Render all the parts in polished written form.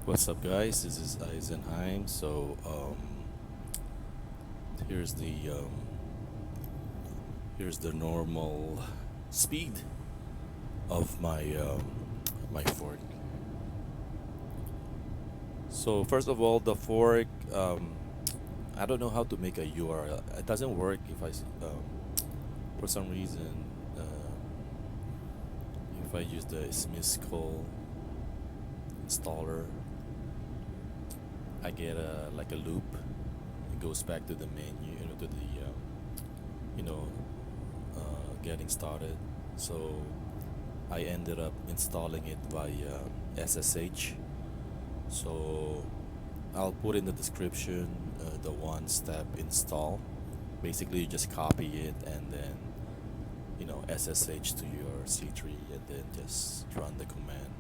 What's up, guys? This is Eisenheim. Here's the normal speed of my fork. So first of all, the fork. I don't know how to make a URL. It doesn't work if for some reason, if I use the Smithscall installer, I get like a loop. It goes back to the menu, to the you know, getting started. So I ended up installing it via SSH. So I'll put in the description the one-step install. Basically, you just copy it and then SSH to your C3 and then just run the command.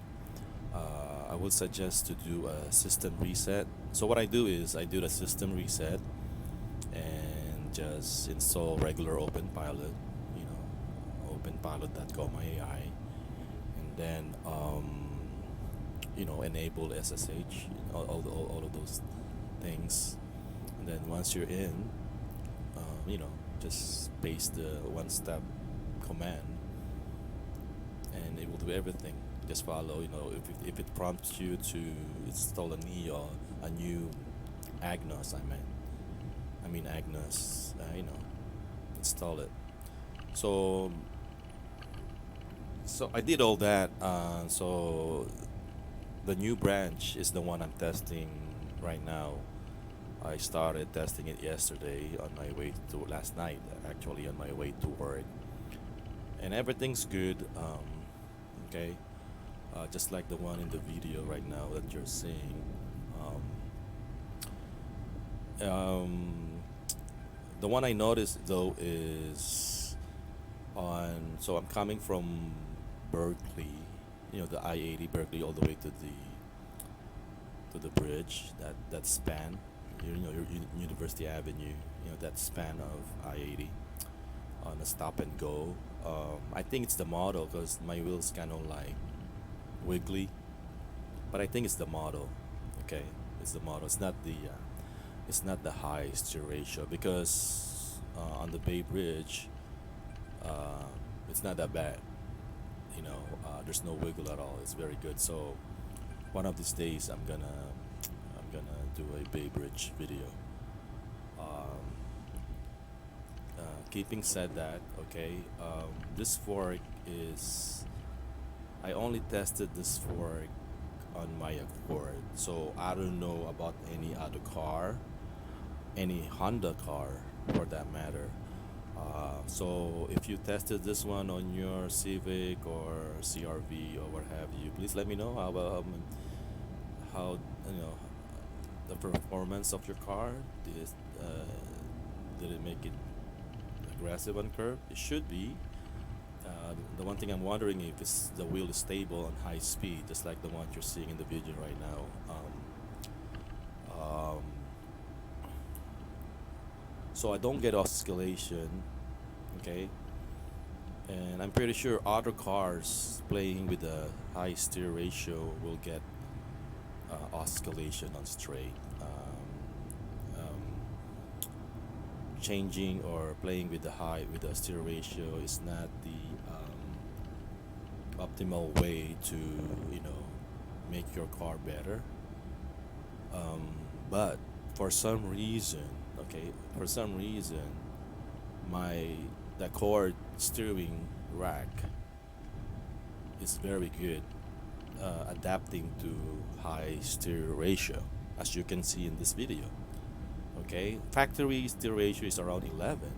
I would suggest to do a system reset. So what I do is I do the system reset and just install regular Openpilot, openpilot.com AI, and then enable SSH, all of those things. And then once you're in, just paste the one-step command, and it will do everything. Just follow. If it prompts you to install a new Agnos, I mean Agnos, install it. So I did all that. So the new branch is the one I'm testing right now. I started testing it yesterday on my way to last night, actually on my way to work, and everything's good. Okay, just like the one in the video right now that you're seeing. Um, the one I noticed though is on. So I'm coming from Berkeley, the I-80 Berkeley, all the way to the bridge that span, your University Avenue, that span of I-80 on a stop and go. I think it's the model because my wheels kind of like wiggly, but I think it's the model. Okay, it's the model. It's not the high steer ratio because on the Bay Bridge, it's not that bad. There's no wiggle at all. It's very good. So one of these days, I'm gonna do a Bay Bridge video. Um, Keeping said that, okay, this fork is. I only tested this fork on my Accord, so I don't know about any other car, any Honda car for that matter. So if you tested this one on your Civic or CRV or what have you, please let me know how the performance of your car. Did it make it aggressive on curb? It should be. The one thing I'm wondering if is the wheel is stable on high speed, just like the one you're seeing in the video right now. So I don't get oscillation, okay? And I'm pretty sure other cars playing with a high steer ratio will get oscillation on straight. Changing or playing with the steer ratio is not the optimal way to make your car better. But for some reason, okay, for some reason, my the cord steering rack is very good adapting to high steer ratio, as you can see in this video. Okay, factory steer ratio is around 11.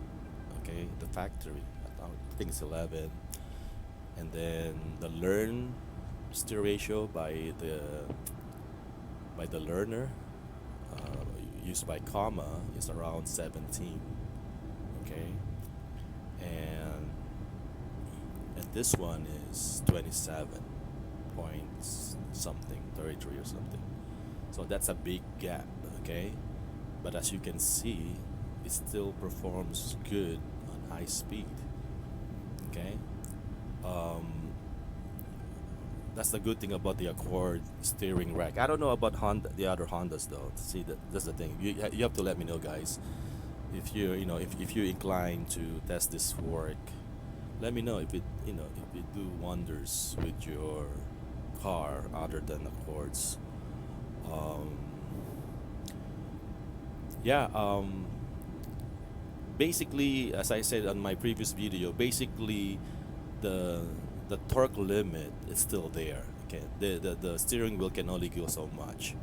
Okay, the factory, I think it's 11, and then the learn steer ratio by the learner, uh, used by comma, is around 17. Okay, and this one is 27 points something, 33 or something. So that's a big gap. Okay, but as you can see, it still performs good on high speed. Okay, um, That's the good thing about the Accord steering rack. I don't know about Honda, the other Hondas though. See, that's the thing. You have to let me know, guys. If if you're inclined to test this fork, let me know if it if it do wonders with your car other than Accords. Um, yeah. Basically, as I said on my previous video, basically the the torque limit is still there. Okay, the steering wheel can only go so much.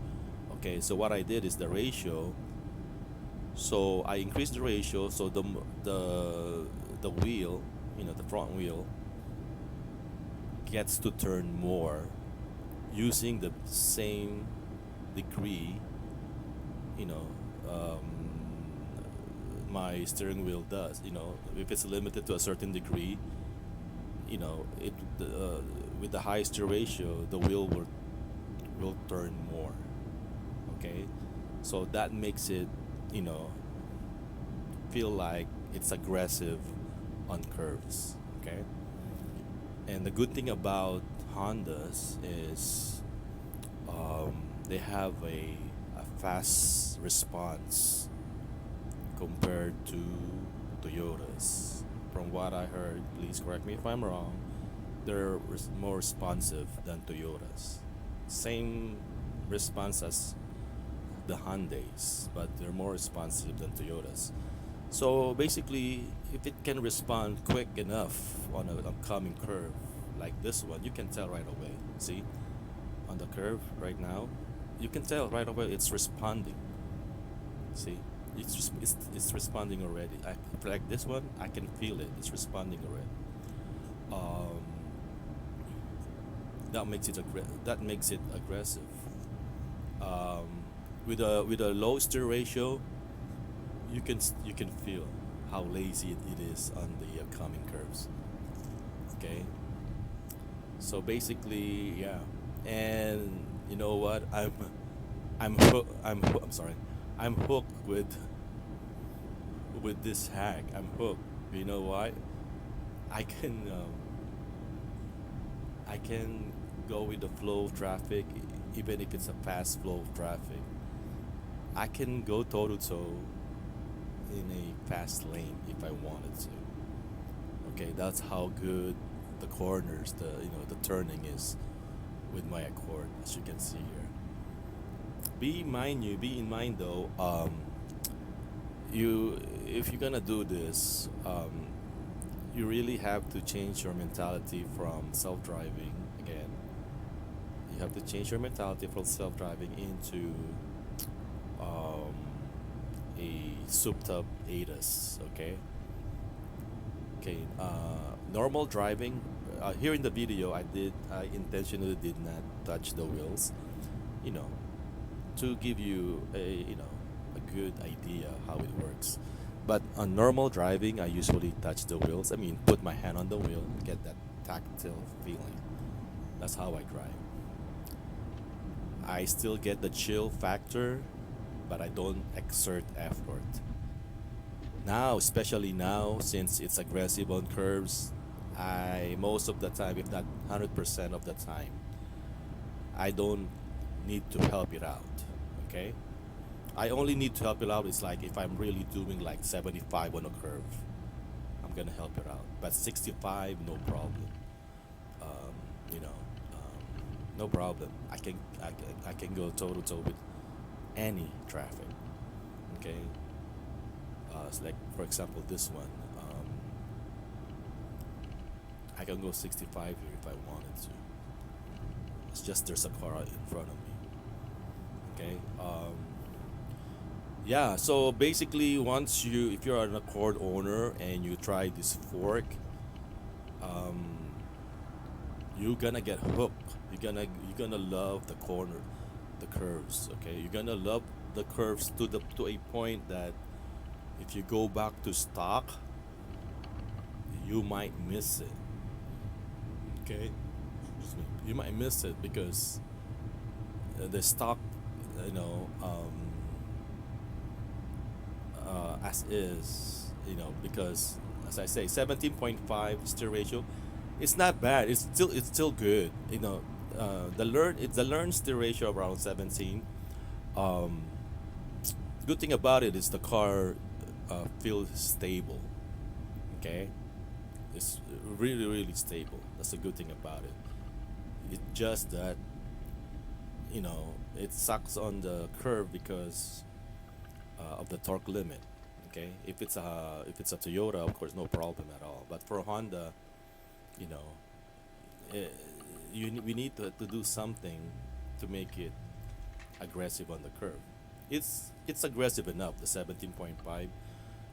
Okay, so what I did is the ratio. So I increased the ratio so the wheel, the front wheel gets to turn more using the same degree, you know, my steering wheel does. If it's limited to a certain degree, it with the high steer ratio, the wheel will turn more. Okay, so that makes it, you know, feel like it's aggressive on curves. Okay, and the good thing about Hondas is they have a fast response compared to Toyotas. From what I heard, please correct me if I'm wrong, they're more responsive than Toyotas. Same response as the Hyundais, but they're more responsive than Toyotas. So basically, if it can respond quick enough on an upcoming curve like this one, you can tell right away. See, on the curve right now, you can tell right away it's responding. See, it's responding already. Like this one, I can feel it. It's responding already. Um, that makes it aggressive. Um, with a low steer ratio, you can feel how lazy it is on the coming curves. Okay, so basically, yeah, and you know what? I'm sorry, I'm hooked with this hack. I'm hooked. You know why? I can um, I can go with the flow of traffic, even if it's a fast flow of traffic. I can go toe to toe in a fast lane if I wanted to. Okay, that's how good the corners, the turning is with my Accord, as you can see here. Be in mind though, you if you're gonna do this, you really have to change your mentality from self-driving again. You have to change your mentality from self-driving into um, a souped up ADAS. Okay. Okay. Normal driving. Here in the video, I intentionally did not touch the wheels. You know, to give you a good idea how it works. But on normal driving, I usually touch the wheels. I mean, put my hand on the wheel, get that tactile feeling. That's how I drive. I still get the chill factor, but I don't exert effort. Now, especially now, since it's aggressive on curves, I most of the time, if not 100% of the time, I don't need to help it out. Okay? I only need to help it out is like if I'm really doing like 75 on a curve, I'm gonna help it out. But 65, no problem. Um, you know, no problem. I can go toe to toe with any traffic. Okay. So like for example, this one. I can go 65 here if I wanted to. It's just there's a car in front of me. Okay. Yeah. So basically, if you're an Accord owner and you try this fork, um, you're gonna get hooked. You're gonna love the curves. Okay. You're gonna love the curves to a point that if you go back to stock, you might miss it. Okay. Excuse me. You might miss it because the stock, you know, as is, because as I say, 17.5 steer ratio, it's not bad. It's still good. the learn steer ratio around 17. Um, Good thing about it is the car feels stable. Okay, it's really really stable. That's a good thing about it. It's just that it sucks on the curve because of the torque limit. Okay, if it's a Toyota, of course, no problem at all. But for Honda, you know, eh, we need to do something to make it aggressive on the curve. It's aggressive enough, the 17.5,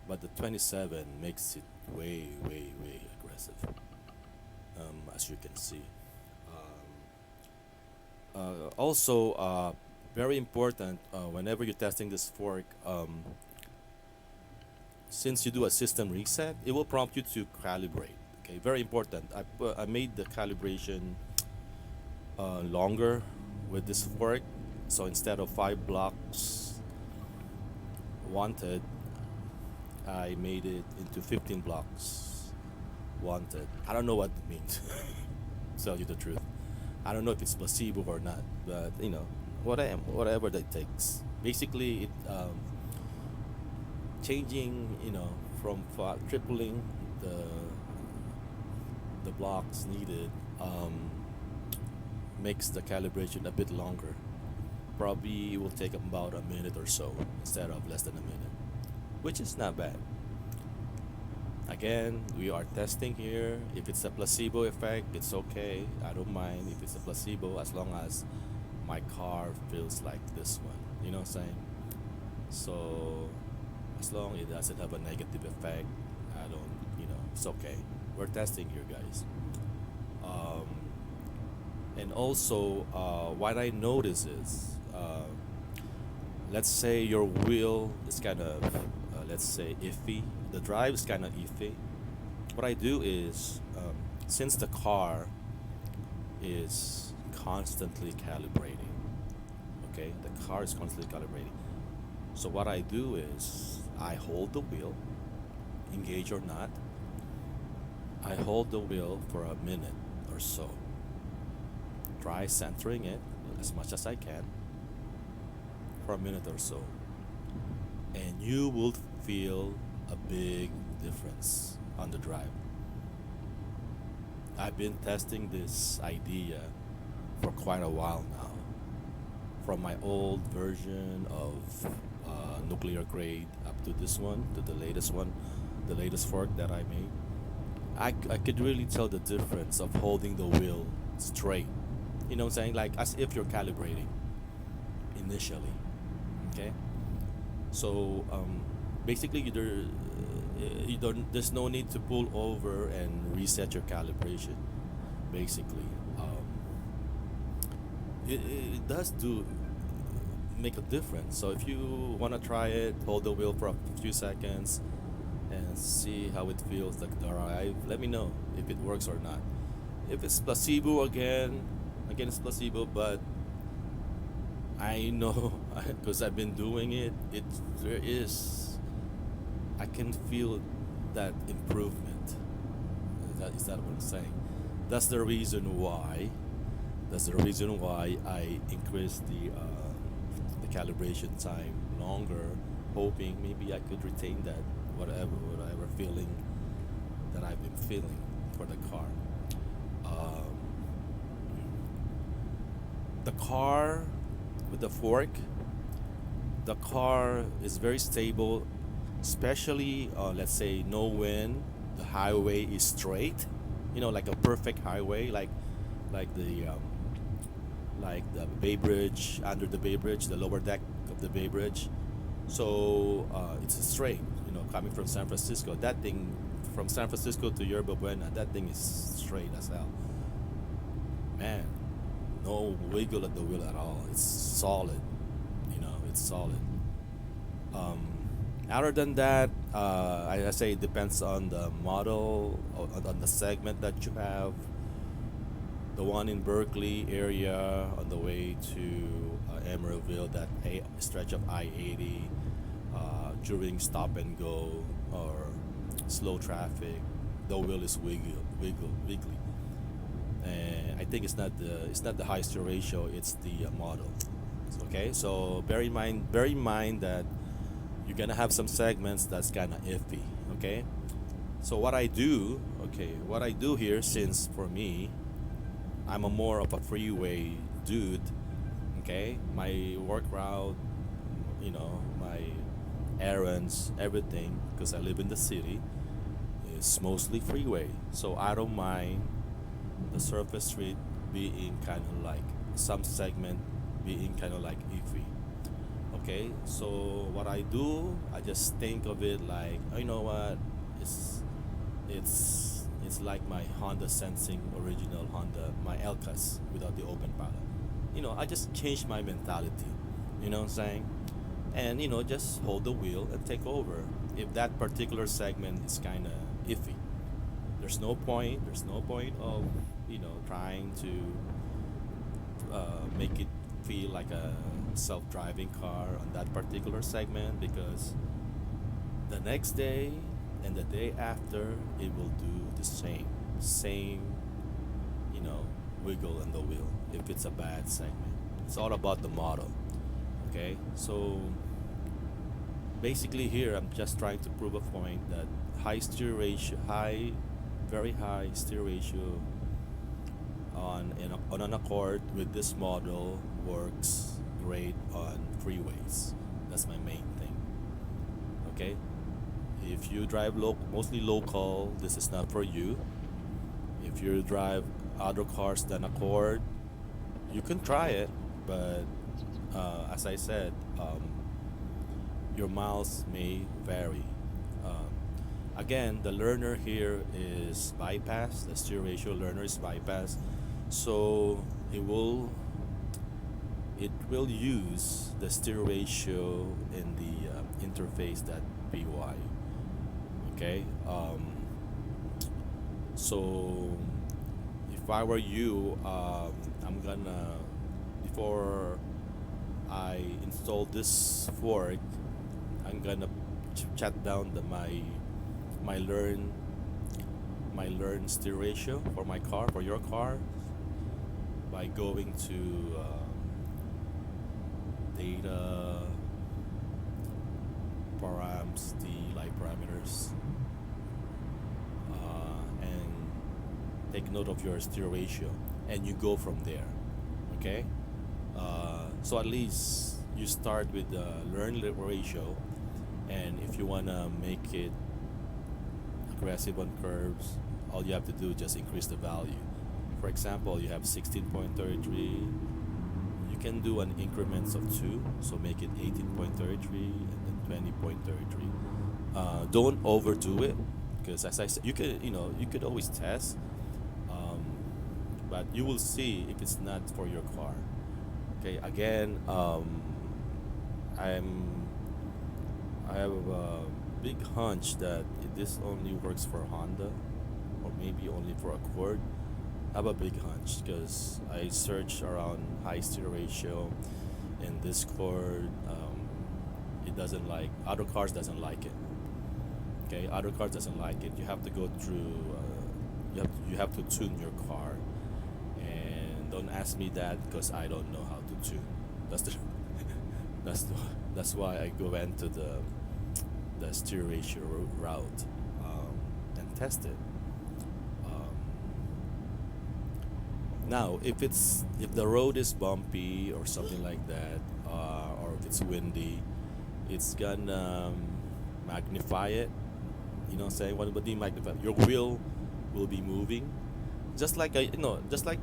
but the 27 makes it way way aggressive. As you can see. Also, very important whenever you're testing this fork. Since you do a system reset, it will prompt you to calibrate. Okay, very important. I made the calibration longer with this fork, so instead of 5 blocks wanted, I made it into 15 blocks wanted. I don't know what it means. To tell you the truth, I don't know if it's placebo or not, but whatever that takes. Basically, it changing, from tripling the the blocks needed makes the calibration a bit longer. Probably it will take about a minute or so instead of less than a minute, which is not bad. Again, we are testing here. If it's a placebo effect, it's okay. I don't mind if it's a placebo as long as my car feels like this one. You know what I'm saying? So, as long as it doesn't have a negative effect, I don't, it's okay. We're testing here, guys. Um, and also, what I notice is, let's say your wheel is kind of, let's say, iffy. The drive is kind of iffy. What I do is, since the car is constantly calibrating, okay, the car is constantly calibrating. So what I do is, I hold the wheel, engage or not. I hold the wheel for a minute or so. Try centering it as much as I can for a minute or so. And you will feel a big difference on the drive. I've been testing this idea for quite a while now. From my old version of nuclear grade up to this one, the latest fork that I made. I could really tell the difference of holding the wheel straight. You know what I'm saying? Like as if you're calibrating initially. Okay? So basically, you don't. There's no need to pull over and reset your calibration. Basically, it does do make a difference. So if you wanna try it, hold the wheel for a few seconds and see how it feels like the drive. Let me know if it works or not. If it's placebo again it's placebo, but I know because I've been doing it. There is I can feel that improvement. Is that what I'm saying? That's the reason why. That's the reason why I increased the calibration time longer, hoping maybe I could retain that whatever feeling that I've been feeling for the car. Um, the car with the fork, the car is very stable, especially let's say no wind. The highway is straight, like a perfect highway, like the Bay Bridge, under the Bay Bridge, the lower deck of the Bay Bridge. So it's straight, coming from San Francisco. That thing from San Francisco to Yerba Buena, that thing is straight as hell. Man, no wiggle at the wheel at all. It's solid, it's solid. Um, Other than that, I say it depends on the model, on the segment that you have. The one in Berkeley area on the way to Emeraldville, that stretch of I-80 during stop and go or slow traffic, the wheel is wiggly. and I think it's not the high steer ratio, it's the model. Okay, so bear in mind that you're gonna have some segments that's kind of iffy. Okay, so what I do here, since for me, I'm a more of a freeway dude. Okay, my work route, my errands, everything, because I live in the city, is mostly freeway. So I don't mind the surface street being kind of like some segment being kind of like iffy. Okay, so what I do, I just think of it like, oh, you know what, it's it's like my Honda Sensing original Honda, my Elcas without the open pilot. I just changed my mentality. You know what I'm saying? And just hold the wheel and take over. If that particular segment is kind of iffy, there's no point of trying to make it feel like a self-driving car on that particular segment, because the next day and the day after it will do the same you know wiggle in the wheel if it's a bad segment. It's all about the model. Okay, so basically here I'm just trying to prove a point that high steer ratio, very high steer ratio on an Accord with this model works great on freeways. That's my main thing. Okay, if you drive mostly local, this is not for you. If you drive other cars than Accord, you can try it, but as I said, your miles may vary. Um, Again, the learner here is bypass. The steer ratio learner is bypass, so it will use the steer ratio in the interface that py. Okay, so if I were you, I'm gonna, before I install this fork, I'm gonna chat down my learn my learn steer ratio for your car, by going to data params, the light parameters, and take note of your steer ratio, and you go from there. Okay, so at least you start with the ratio, and if you wanna make it aggressive on curves, all you have to do is just increase the value. For example, you have 16.33. You can do an increments of 2, so make it 18.33 and then 20.33. Don't overdo it, because as I said, you could always test, um, but you will see if it's not for your car. Okay, again, I'm I have a big hunch that this only works for Honda, or maybe only for Accord. I have a big hunch because I searched around high steer ratio in Discord. It doesn't like, other cars doesn't like it. Okay, other cars doesn't like it. You have to go through. You have to tune your car, and don't ask me that because I don't know how to tune. That's the that's the, that's why I go into the steer ratio route, and test it. Um, Now, if the road is bumpy or something like that, or if it's windy, it's gonna magnify it. You know what I'm saying? What do you magnify? Your wheel will be moving, just like just like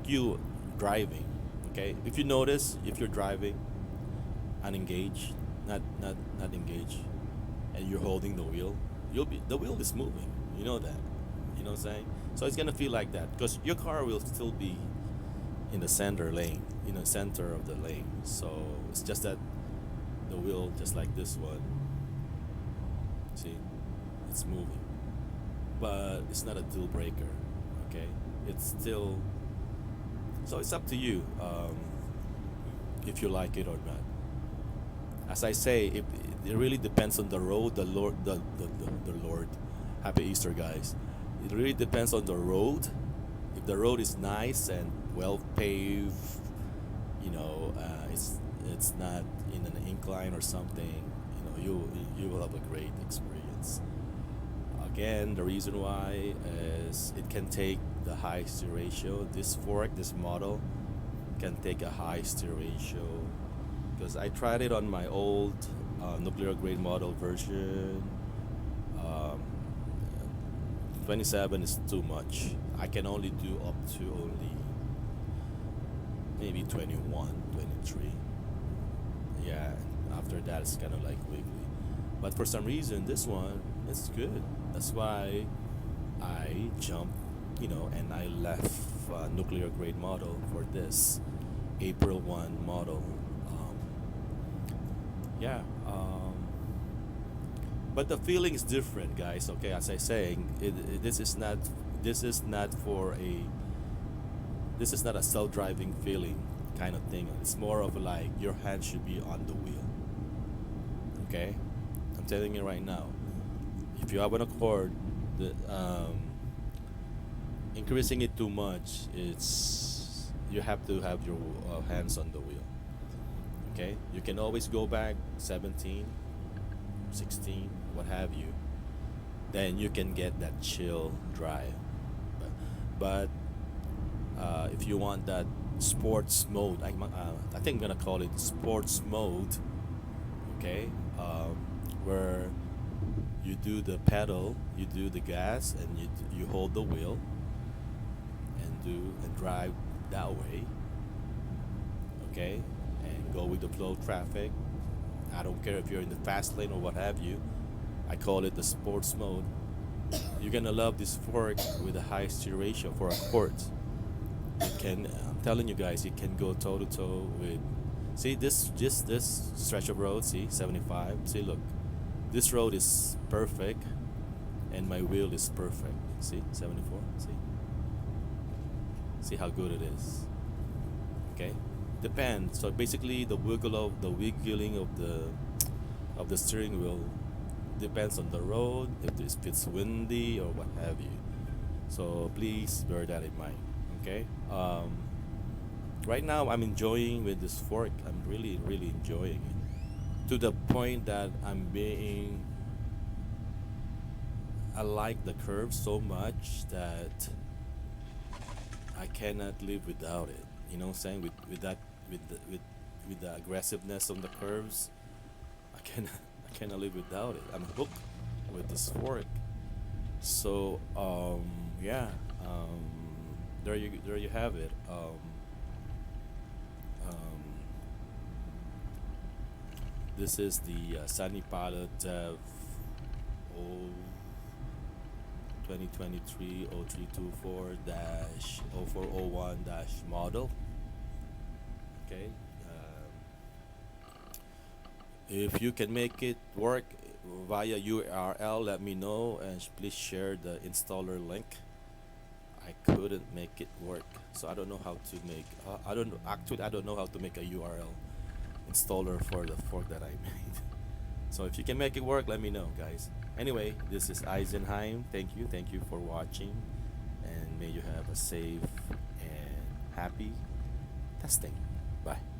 you driving. Okay, if you notice, if you're driving unengaged, not engaged, and you're holding the wheel, the wheel is moving. You know that. You know what I'm saying? So it's gonna feel like that because your car will still be in the center lane, center of the lane. So it's just that the wheel, just like this one, see, it's moving, but it's not a deal breaker. Okay, it's still. So it's up to you, if you like it or not. As I say, it really depends on the road. The Lord, Happy Easter, guys. It really depends on the road. If if the road is nice and well paved, it's not in an incline or something, you will have a great experience. Again, the reason why is it can take the high steer ratio. This fork, this model, can take a high steer ratio because I tried it on my old nuclear grade model version. Um, 27 is too much. I can only do up to only maybe 21, 23. Yeah, after that it's kind of like wiggly. But for some reason, this one is good. That's why I jumped, and I left nuclear grade model for this April 1 model. Um, yeah, but the feeling is different, guys. Okay, as I saying, this is not for a this is not a self-driving feeling kind of thing. It's more of like your hand should be on the wheel. Okay, I'm telling you right now. If you have an Accord, the increasing it too much, it's you have to have your hands on the wheel. Okay, you can always go back 17, 16, what have you. Then you can get that chill drive. But if you want that sports mode, I think I'm gonna call it sports mode. Okay, where you do the pedal, you do the gas, and you hold the wheel and drive that way. Okay, and go with the flow traffic. I don't care if you're in the fast lane or what have you. I call it the sports mode. You're gonna love this fork with a high steer ratio for a quart. It can. I'm telling you guys, it can go toe to toe with. See this stretch of road. See 75. See, look, this road is perfect, and my wheel is perfect. See 74. See how good it is. Okay, depends. So basically, the wiggling of the steering wheel depends on the road, if it's windy or what have you. So please bear that in mind. Okay. Right now I'm enjoying with this fork. I'm really really enjoying it to the point that I like the curve so much that I cannot live without it. You know what I'm saying? With that with the aggressiveness on the curves, I cannot I cannot live without it. I'm hooked with this fork. So yeah, there you have it. Um, this is the Sunnypilot Dev 2023 0324 0401 model. Okay. If you can make it work via URL, let me know and please share the installer link. I couldn't make it work, so I don't know how to make. I don't know how to make a URL installer for the fork that I made. So if you can make it work, let me know, guys. Anyway, this is Eisenheim. Thank you for watching, and may you have a safe and happy testing. Bye.